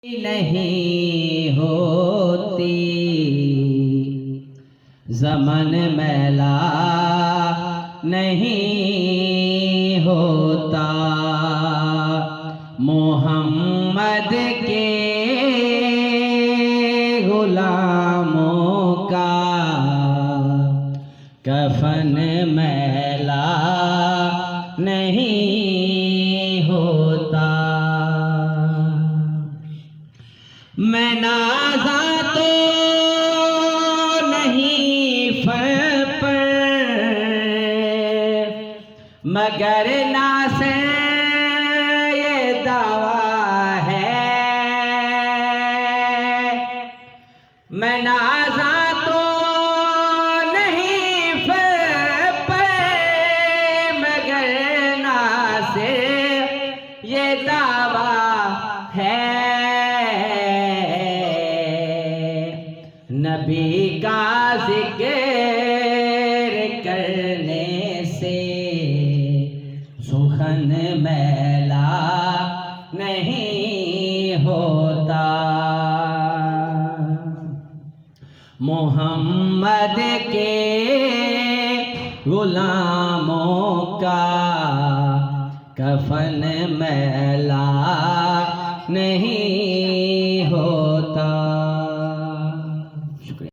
नहीं होती, ज़मन मैला नहीं होता। मोहम्मद के गुलामों का कफन मैला नहीं होता। मैं नाज़ा तो नहीं फर पर, मगर नासे ये दावा है। मैं नाज़ा तो नहीं फर पर, मगर नासे ये दावा है। नबी का जिक्र करने से सुखन मैला नहीं होता। मोहम्मद के गुलामों का कफन मैला नहीं होता।